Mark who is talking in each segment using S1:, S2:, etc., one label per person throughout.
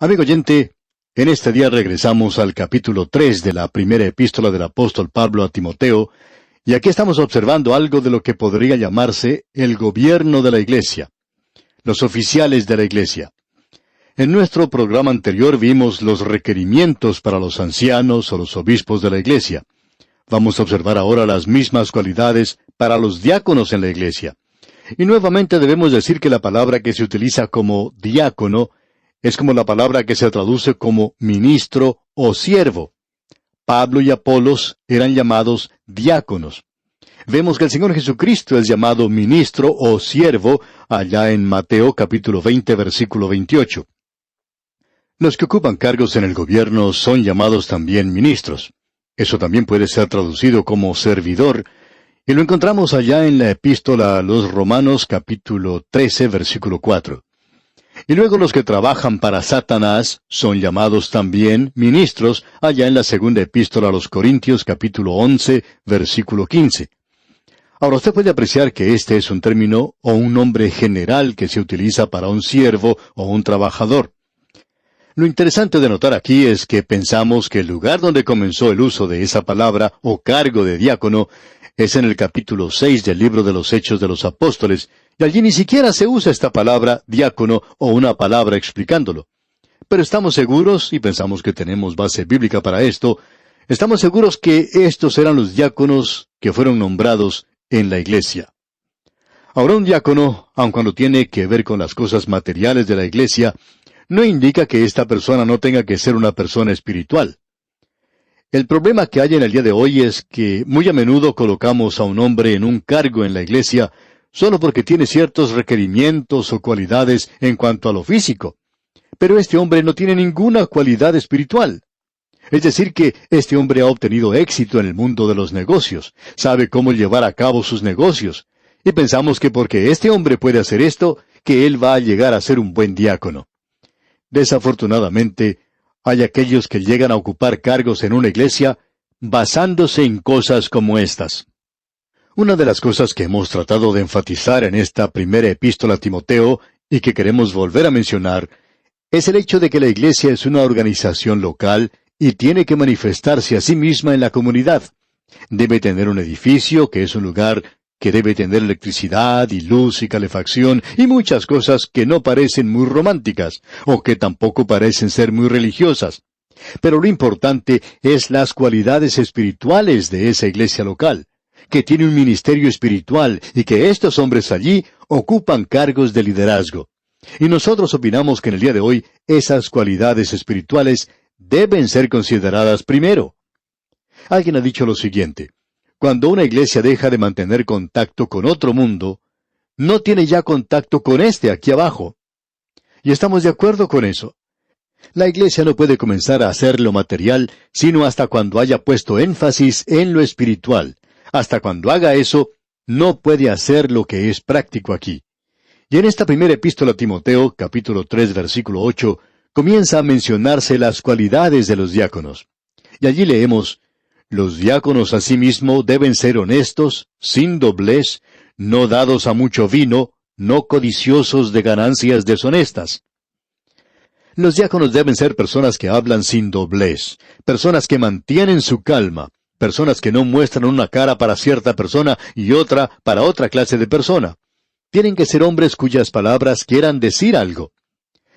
S1: Amigo oyente, en este día regresamos al capítulo 3 de la primera epístola del apóstol Pablo a Timoteo, y aquí estamos observando algo de lo que podría llamarse el gobierno de la iglesia, los oficiales de la iglesia. En nuestro programa anterior vimos los requerimientos para los ancianos o los obispos de la iglesia. Vamos a observar ahora las mismas cualidades para los diáconos en la iglesia. Y nuevamente debemos decir que la palabra que se utiliza como diácono es como la palabra que se traduce como ministro o siervo. Pablo y Apolos eran llamados diáconos. Vemos que el Señor Jesucristo es llamado ministro o siervo allá en Mateo capítulo 20, versículo 28. Los que ocupan cargos en el gobierno son llamados también ministros. Eso también puede ser traducido como servidor, y lo encontramos allá en la epístola a los Romanos capítulo 13, versículo 4. Y luego los que trabajan para Satanás son llamados también ministros allá en la segunda epístola a los Corintios capítulo 11, versículo 15. Ahora usted puede apreciar que este es un término o un nombre general que se utiliza para un siervo o un trabajador. Lo interesante de notar aquí es que pensamos que el lugar donde comenzó el uso de esa palabra o cargo de diácono es en el capítulo 6 del libro de los Hechos de los Apóstoles, y allí ni siquiera se usa esta palabra diácono o una palabra explicándolo. Pero estamos seguros, y pensamos que tenemos base bíblica para esto, estamos seguros que estos eran los diáconos que fueron nombrados en la iglesia. Ahora un diácono, aun cuando tiene que ver con las cosas materiales de la iglesia, no indica que esta persona no tenga que ser una persona espiritual. El problema que hay en el día de hoy es que muy a menudo colocamos a un hombre en un cargo en la iglesia solo porque tiene ciertos requerimientos o cualidades en cuanto a lo físico. Pero este hombre no tiene ninguna cualidad espiritual. Es decir, que este hombre ha obtenido éxito en el mundo de los negocios, sabe cómo llevar a cabo sus negocios, y pensamos que porque este hombre puede hacer esto, que él va a llegar a ser un buen diácono. Desafortunadamente, hay aquellos que llegan a ocupar cargos en una iglesia basándose en cosas como estas. Una de las cosas que hemos tratado de enfatizar en esta primera epístola a Timoteo, y que queremos volver a mencionar, es el hecho de que la iglesia es una organización local y tiene que manifestarse a sí misma en la comunidad. Debe tener un edificio, que es un lugar que debe tener electricidad y luz y calefacción y muchas cosas que no parecen muy románticas, o que tampoco parecen ser muy religiosas. Pero lo importante es las cualidades espirituales de esa iglesia local, que tiene un ministerio espiritual y que estos hombres allí ocupan cargos de liderazgo. Y nosotros opinamos que en el día de hoy esas cualidades espirituales deben ser consideradas primero. Alguien ha dicho lo siguiente: cuando una iglesia deja de mantener contacto con otro mundo, no tiene ya contacto con este aquí abajo. Y estamos de acuerdo con eso. La iglesia no puede comenzar a hacer lo material, sino hasta cuando haya puesto énfasis en lo espiritual. Hasta cuando haga eso, no puede hacer lo que es práctico aquí. Y en esta primera epístola a Timoteo, capítulo 3, versículo 8, comienza a mencionarse las cualidades de los diáconos. Y allí leemos: los diáconos asimismo deben ser honestos, sin doblez, no dados a mucho vino, no codiciosos de ganancias deshonestas. Los diáconos deben ser personas que hablan sin doblez, personas que mantienen su calma, personas que no muestran una cara para cierta persona y otra para otra clase de persona. Tienen que ser hombres cuyas palabras quieran decir algo.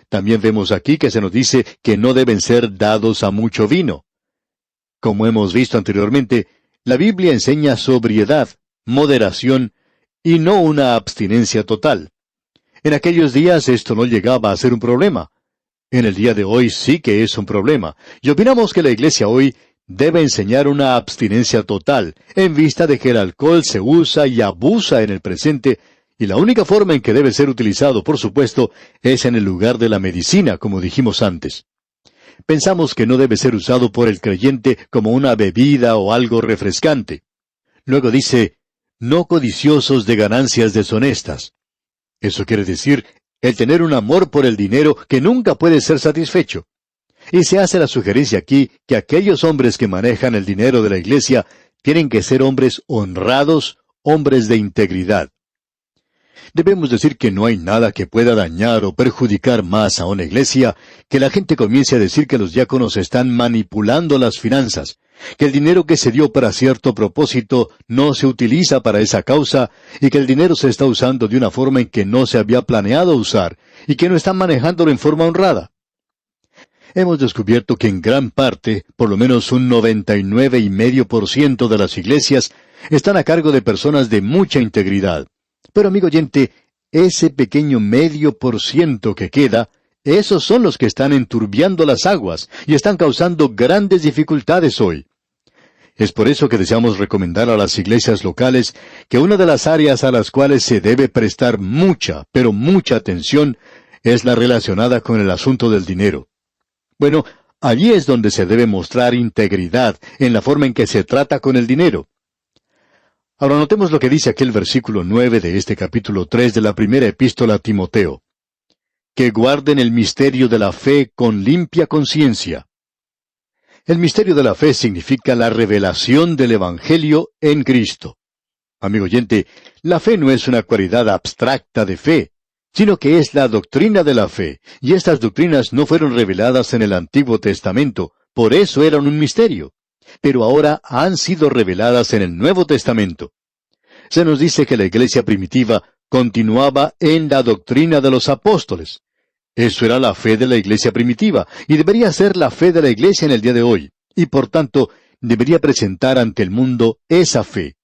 S1: También vemos aquí que se nos dice que no deben ser dados a mucho vino. Como hemos visto anteriormente, la Biblia enseña sobriedad, moderación, y no una abstinencia total. En aquellos días esto no llegaba a ser un problema. En el día de hoy sí que es un problema, y opinamos que la iglesia hoy debe enseñar una abstinencia total, en vista de que el alcohol se usa y abusa en el presente, y la única forma en que debe ser utilizado, por supuesto, es en el lugar de la medicina, como dijimos antes. Pensamos que no debe ser usado por el creyente como una bebida o algo refrescante. Luego dice, no codiciosos de ganancias deshonestas. Eso quiere decir, el tener un amor por el dinero que nunca puede ser satisfecho. Y se hace la sugerencia aquí que aquellos hombres que manejan el dinero de la iglesia tienen que ser hombres honrados, hombres de integridad. Debemos decir que no hay nada que pueda dañar o perjudicar más a una iglesia que la gente comience a decir que los diáconos están manipulando las finanzas, que el dinero que se dio para cierto propósito no se utiliza para esa causa y que el dinero se está usando de una forma en que no se había planeado usar y que no están manejándolo en forma honrada. Hemos descubierto que en gran parte, por lo menos un 99,5% de las iglesias están a cargo de personas de mucha integridad. Pero amigo oyente, ese pequeño 0,5% que queda, esos son los que están enturbiando las aguas y están causando grandes dificultades hoy. Es por eso que deseamos recomendar a las iglesias locales que una de las áreas a las cuales se debe prestar mucha, pero mucha atención es la relacionada con el asunto del dinero. Bueno, allí es donde se debe mostrar integridad en la forma en que se trata con el dinero. Ahora notemos lo que dice aquí el versículo 9 de este capítulo 3 de la primera epístola a Timoteo. Que guarden el misterio de la fe con limpia conciencia. El misterio de la fe significa la revelación del Evangelio en Cristo. Amigo oyente, la fe no es una cualidad abstracta de fe, sino que es la doctrina de la fe, y estas doctrinas no fueron reveladas en el Antiguo Testamento, por eso eran un misterio, pero ahora han sido reveladas en el Nuevo Testamento. Se nos dice que la iglesia primitiva continuaba en la doctrina de los apóstoles. Eso era la fe de la iglesia primitiva, y debería ser la fe de la iglesia en el día de hoy, y por tanto, debería presentar ante el mundo esa fe.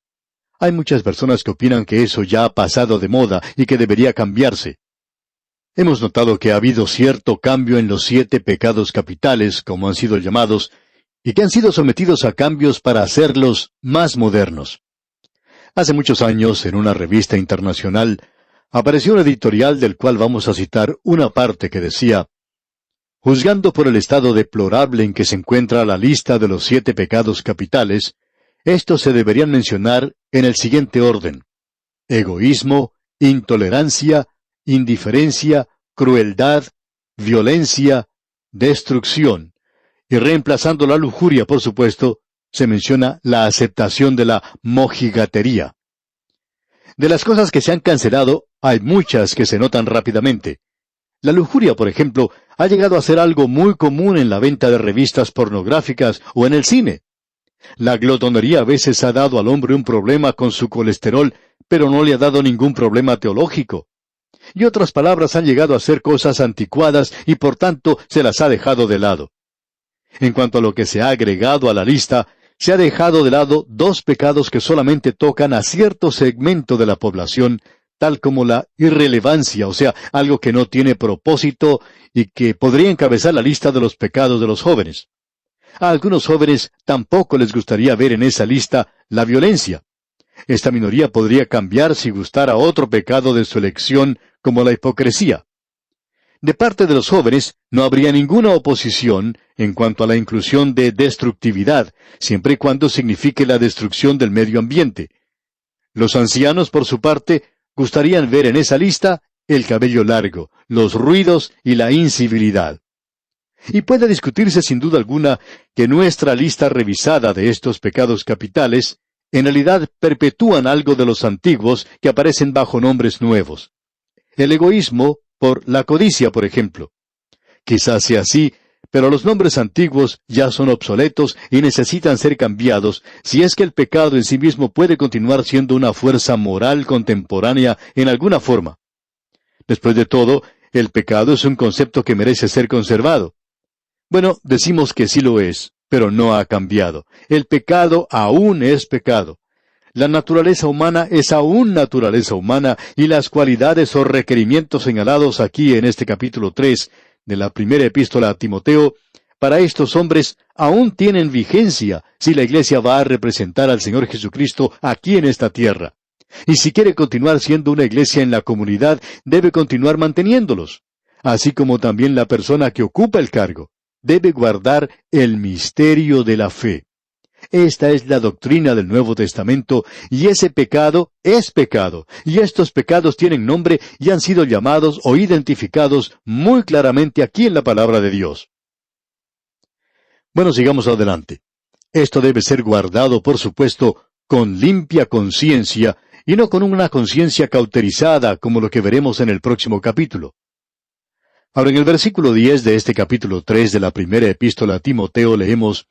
S1: Hay muchas personas que opinan que eso ya ha pasado de moda y que debería cambiarse. Hemos notado que ha habido cierto cambio en los 7 pecados capitales, como han sido llamados, y que han sido sometidos a cambios para hacerlos más modernos. Hace muchos años, en una revista internacional, apareció un editorial del cual vamos a citar una parte que decía: juzgando por el estado deplorable en que se encuentra la lista de los 7 pecados capitales, estos se deberían mencionar en el siguiente orden: egoísmo, intolerancia, indiferencia, crueldad, violencia, destrucción. Y reemplazando la lujuria, por supuesto, se menciona la aceptación de la mojigatería. De las cosas que se han cancelado, hay muchas que se notan rápidamente. La lujuria, por ejemplo, ha llegado a ser algo muy común en la venta de revistas pornográficas o en el cine. La glotonería a veces ha dado al hombre un problema con su colesterol, pero no le ha dado ningún problema teológico. Y otras palabras, han llegado a ser cosas anticuadas y por tanto se las ha dejado de lado. En cuanto a lo que se ha agregado a la lista, se ha dejado de lado 2 pecados que solamente tocan a cierto segmento de la población, tal como la irrelevancia, o sea, algo que no tiene propósito y que podría encabezar la lista de los pecados de los jóvenes. A algunos jóvenes tampoco les gustaría ver en esa lista la violencia. Esta minoría podría cambiar si gustara otro pecado de su elección, como la hipocresía. De parte de los jóvenes no habría ninguna oposición en cuanto a la inclusión de destructividad, siempre y cuando signifique la destrucción del medio ambiente. Los ancianos, por su parte, gustarían ver en esa lista el cabello largo, los ruidos y la incivilidad. Y puede discutirse sin duda alguna que nuestra lista revisada de estos pecados capitales en realidad perpetúan algo de los antiguos que aparecen bajo nombres nuevos. El egoísmo por la codicia, por ejemplo. Quizás sea así, pero los nombres antiguos ya son obsoletos y necesitan ser cambiados si es que el pecado en sí mismo puede continuar siendo una fuerza moral contemporánea en alguna forma. Después de todo, el pecado es un concepto que merece ser conservado. Bueno, decimos que sí lo es, pero no ha cambiado. El pecado aún es pecado. La naturaleza humana es aún naturaleza humana, y las cualidades o requerimientos señalados aquí en este capítulo 3 de la primera epístola a Timoteo, para estos hombres aún tienen vigencia si la iglesia va a representar al Señor Jesucristo aquí en esta tierra. Y si quiere continuar siendo una iglesia en la comunidad, debe continuar manteniéndolos, así como también la persona que ocupa el cargo. Debe guardar el misterio de la fe. Esta es la doctrina del Nuevo Testamento, y ese pecado es pecado, y estos pecados tienen nombre y han sido llamados o identificados muy claramente aquí en la palabra de Dios. Bueno, sigamos adelante. Esto debe ser guardado, por supuesto, con limpia conciencia, y no con una conciencia cauterizada como lo que veremos en el próximo capítulo. Ahora, en el versículo 10 de este capítulo 3 de la primera epístola a Timoteo leemos: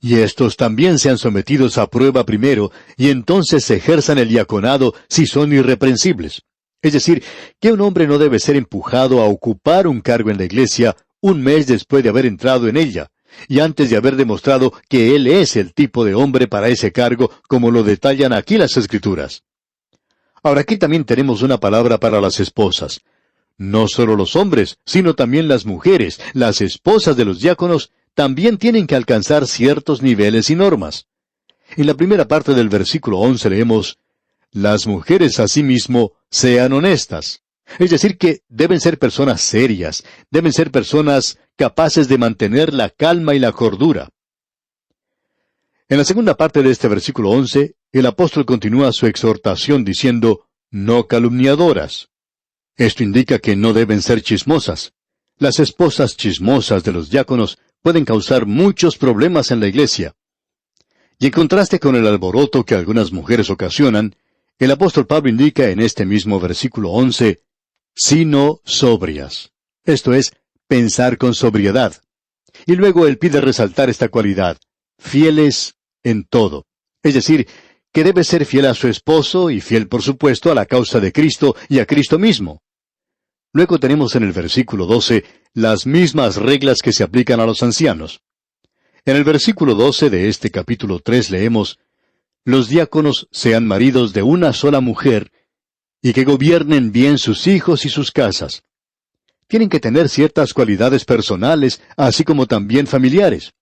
S1: «Y estos también sean sometidos a prueba primero, y entonces ejerzan el diaconado si son irreprensibles». Es decir, que un hombre no debe ser empujado a ocupar un cargo en la iglesia un mes después de haber entrado en ella, y antes de haber demostrado que él es el tipo de hombre para ese cargo, como lo detallan aquí las Escrituras. Ahora, aquí también tenemos una palabra para las esposas. No solo los hombres, sino también las mujeres, las esposas de los diáconos, también tienen que alcanzar ciertos niveles y normas. En la primera parte del versículo 11 leemos: «Las mujeres asimismo sean honestas». Es decir, que deben ser personas serias, deben ser personas capaces de mantener la calma y la cordura. En la segunda parte de este versículo 11, el apóstol continúa su exhortación diciendo: «No calumniadoras». Esto indica que no deben ser chismosas. Las esposas chismosas de los diáconos pueden causar muchos problemas en la iglesia. Y en contraste con el alboroto que algunas mujeres ocasionan, el apóstol Pablo indica en este mismo versículo 11, «sino sobrias». Esto es, pensar con sobriedad. Y luego él pide resaltar esta cualidad: «fieles en todo». Es decir, que debe ser fiel a su esposo y fiel, por supuesto, a la causa de Cristo y a Cristo mismo. Luego tenemos en el versículo 12 las mismas reglas que se aplican a los ancianos. En el versículo 12 de este capítulo 3 leemos: «Los diáconos sean maridos de una sola mujer, y que gobiernen bien sus hijos y sus casas». Tienen que tener ciertas cualidades personales, así como también familiares.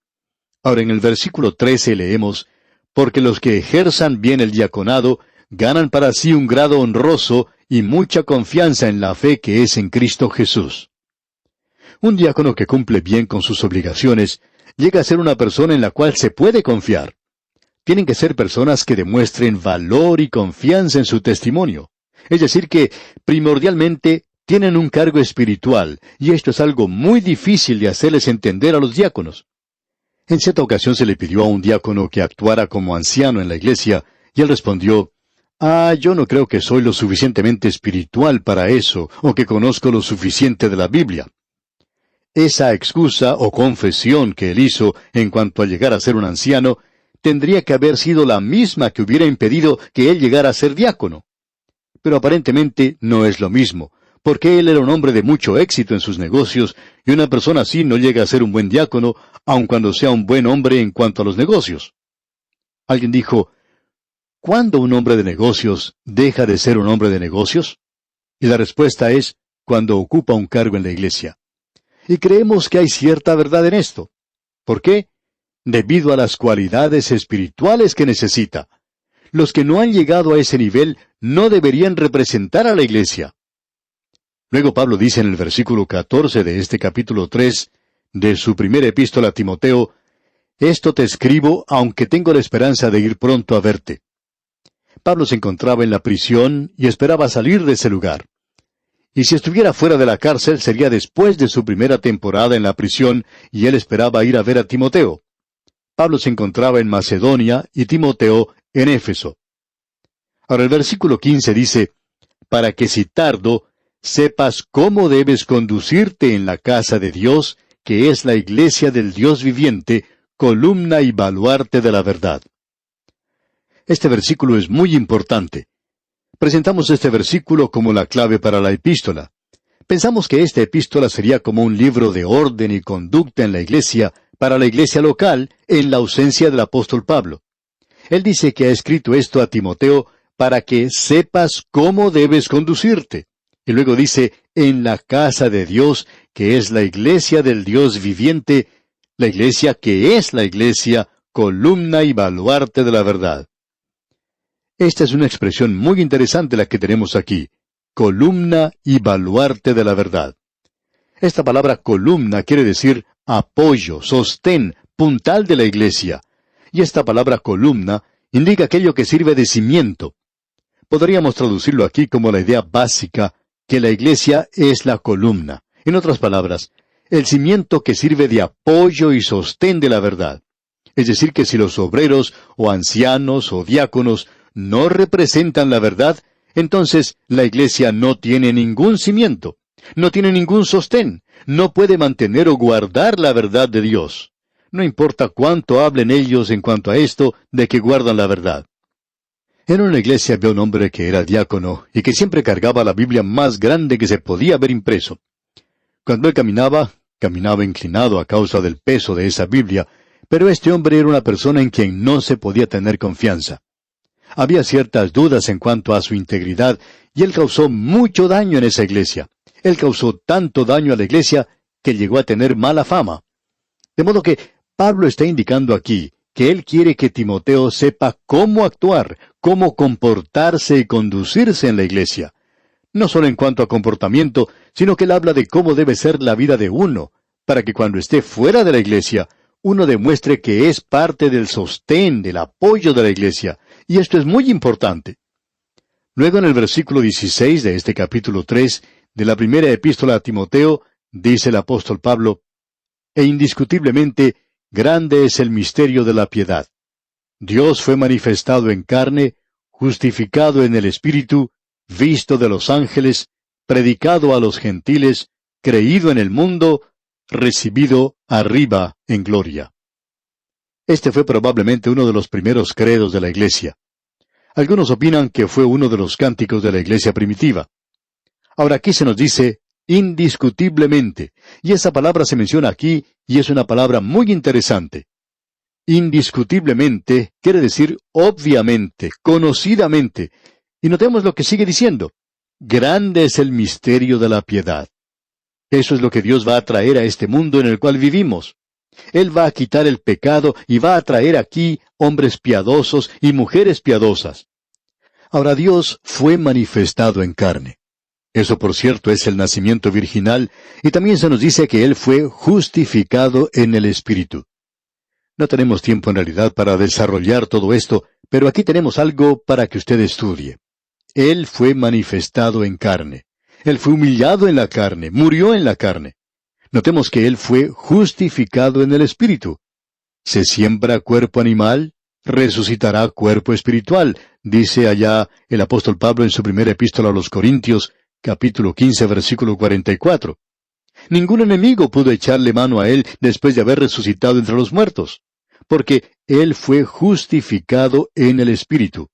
S1: Ahora, en el versículo 13 leemos: «Porque los que ejerzan bien el diaconado ganan para sí un grado honroso y mucha confianza en la fe que es en Cristo Jesús». Un diácono que cumple bien con sus obligaciones llega a ser una persona en la cual se puede confiar. Tienen que ser personas que demuestren valor y confianza en su testimonio. Es decir, que primordialmente tienen un cargo espiritual, y esto es algo muy difícil de hacerles entender a los diáconos. En cierta ocasión se le pidió a un diácono que actuara como anciano en la iglesia, y él respondió: «Yo no creo que soy lo suficientemente espiritual para eso, o que conozco lo suficiente de la Biblia». Esa excusa o confesión que él hizo en cuanto a llegar a ser un anciano, tendría que haber sido la misma que hubiera impedido que él llegara a ser diácono. Pero aparentemente no es lo mismo, porque él era un hombre de mucho éxito en sus negocios, y una persona así no llega a ser un buen diácono, aun cuando sea un buen hombre en cuanto a los negocios. Alguien dijo: ¿cuándo un hombre de negocios deja de ser un hombre de negocios? Y la respuesta es: cuando ocupa un cargo en la iglesia. Y creemos que hay cierta verdad en esto. ¿Por qué? Debido a las cualidades espirituales que necesita. Los que no han llegado a ese nivel no deberían representar a la iglesia. Luego Pablo dice en el versículo 14 de este capítulo 3 de su primera epístola a Timoteo: «Esto te escribo, aunque tengo la esperanza de ir pronto a verte». Pablo se encontraba en la prisión y esperaba salir de ese lugar. Y si estuviera fuera de la cárcel sería después de su primera temporada en la prisión, y él esperaba ir a ver a Timoteo. Pablo se encontraba en Macedonia y Timoteo en Éfeso. Ahora el versículo 15 dice: «Para que si tardo, sepas cómo debes conducirte en la casa de Dios, que es la iglesia del Dios viviente, columna y baluarte de la verdad». Este versículo es muy importante. Presentamos este versículo como la clave para la epístola. Pensamos que esta epístola sería como un libro de orden y conducta en la iglesia, para la iglesia local, en la ausencia del apóstol Pablo. Él dice que ha escrito esto a Timoteo para que sepas cómo debes conducirte. Y luego dice: en la casa de Dios, que es la iglesia del Dios viviente, la iglesia que es la iglesia, columna y baluarte de la verdad. Esta es una expresión muy interesante la que tenemos aquí: columna y baluarte de la verdad. Esta palabra columna quiere decir apoyo, sostén, puntal de la iglesia. Y esta palabra columna indica aquello que sirve de cimiento. Podríamos traducirlo aquí como la idea básica, que la iglesia es la columna. En otras palabras, el cimiento que sirve de apoyo y sostén de la verdad. Es decir, que si los obreros, o ancianos, o diáconos, no representan la verdad, entonces la iglesia no tiene ningún cimiento, no tiene ningún sostén, no puede mantener o guardar la verdad de Dios. No importa cuánto hablen ellos en cuanto a esto de que guardan la verdad. En una iglesia había un hombre que era diácono y que siempre cargaba la Biblia más grande que se podía ver impreso. Cuando él caminaba inclinado a causa del peso de esa Biblia, pero este hombre era una persona en quien no se podía tener confianza. Había ciertas dudas en cuanto a su integridad, y él causó mucho daño en esa iglesia. Él causó tanto daño a la iglesia que llegó a tener mala fama. De modo que Pablo está indicando aquí que él quiere que Timoteo sepa cómo actuar, cómo comportarse y conducirse en la iglesia. No solo en cuanto a comportamiento, sino que él habla de cómo debe ser la vida de uno, para que cuando esté fuera de la iglesia, uno demuestre que es parte del sostén, del apoyo de la iglesia, y esto es muy importante. Luego en el versículo 16 de este capítulo 3 de la primera epístola a Timoteo, dice el apóstol Pablo, «E indiscutiblemente, grande es el misterio de la piedad. Dios fue manifestado en carne, justificado en el Espíritu, visto de los ángeles, predicado a los gentiles, creído en el mundo, recibido arriba en gloria». Este fue probablemente uno de los primeros credos de la iglesia. Algunos opinan que fue uno de los cánticos de la iglesia primitiva. Ahora aquí se nos dice indiscutiblemente, y esa palabra se menciona aquí, y es una palabra muy interesante. Indiscutiblemente quiere decir obviamente, conocidamente. Y notemos lo que sigue diciendo. Grande es el misterio de la piedad. Eso es lo que Dios va a traer a este mundo en el cual vivimos. Él va a quitar el pecado y va a traer aquí hombres piadosos y mujeres piadosas. Ahora Dios fue manifestado en carne. Eso, por cierto, es el nacimiento virginal, y también se nos dice que Él fue justificado en el Espíritu. No tenemos tiempo en realidad para desarrollar todo esto, pero aquí tenemos algo para que usted estudie. Él fue manifestado en carne. Él fue humillado en la carne, murió en la carne. Notemos que Él fue justificado en el Espíritu. Se siembra cuerpo animal, resucitará cuerpo espiritual, dice allá el apóstol Pablo en su primera epístola a los Corintios, capítulo 15, versículo 44. Ningún enemigo pudo echarle mano a Él después de haber resucitado entre los muertos, porque Él fue justificado en el Espíritu,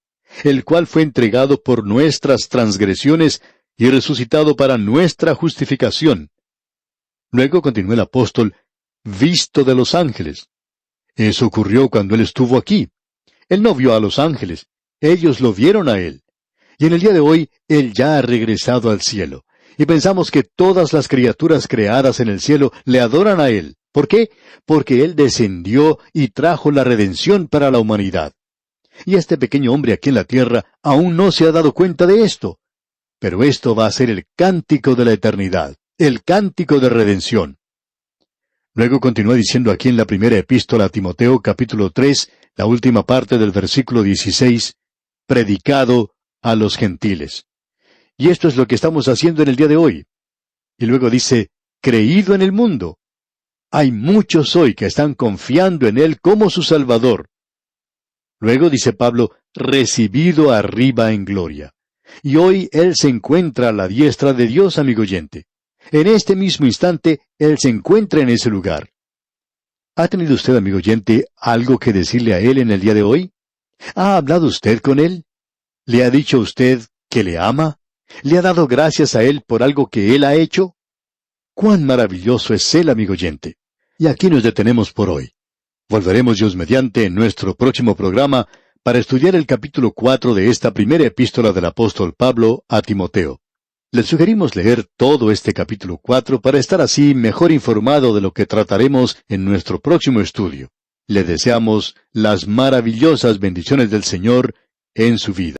S1: el cual fue entregado por nuestras transgresiones y resucitado para nuestra justificación. Luego continúa el apóstol, visto de los ángeles. Eso ocurrió cuando Él estuvo aquí. Él no vio a los ángeles, ellos lo vieron a Él. Y en el día de hoy, Él ya ha regresado al cielo. Y pensamos que todas las criaturas creadas en el cielo le adoran a Él. ¿Por qué? Porque Él descendió y trajo la redención para la humanidad. Y este pequeño hombre aquí en la tierra aún no se ha dado cuenta de esto. Pero esto va a ser el cántico de la eternidad, el cántico de redención. Luego continúa diciendo aquí en la primera epístola a Timoteo, capítulo 3, la última parte del versículo 16, predicado a los gentiles. Y esto es lo que estamos haciendo en el día de hoy. Y luego dice, creído en el mundo. Hay muchos hoy que están confiando en Él como su Salvador. Luego dice Pablo, recibido arriba en gloria. Y hoy Él se encuentra a la diestra de Dios, amigo oyente. En este mismo instante, Él se encuentra en ese lugar. ¿Ha tenido usted, amigo oyente, algo que decirle a Él en el día de hoy? ¿Ha hablado usted con Él? ¿Le ha dicho a usted que le ama? ¿Le ha dado gracias a Él por algo que Él ha hecho? ¡Cuán maravilloso es Él, amigo oyente! Y aquí nos detenemos por hoy. Volveremos Dios mediante en nuestro próximo programa para estudiar el capítulo 4 de esta primera epístola del apóstol Pablo a Timoteo. Le sugerimos leer todo este capítulo 4 para estar así mejor informado de lo que trataremos en nuestro próximo estudio. Le deseamos las maravillosas bendiciones del Señor en su vida.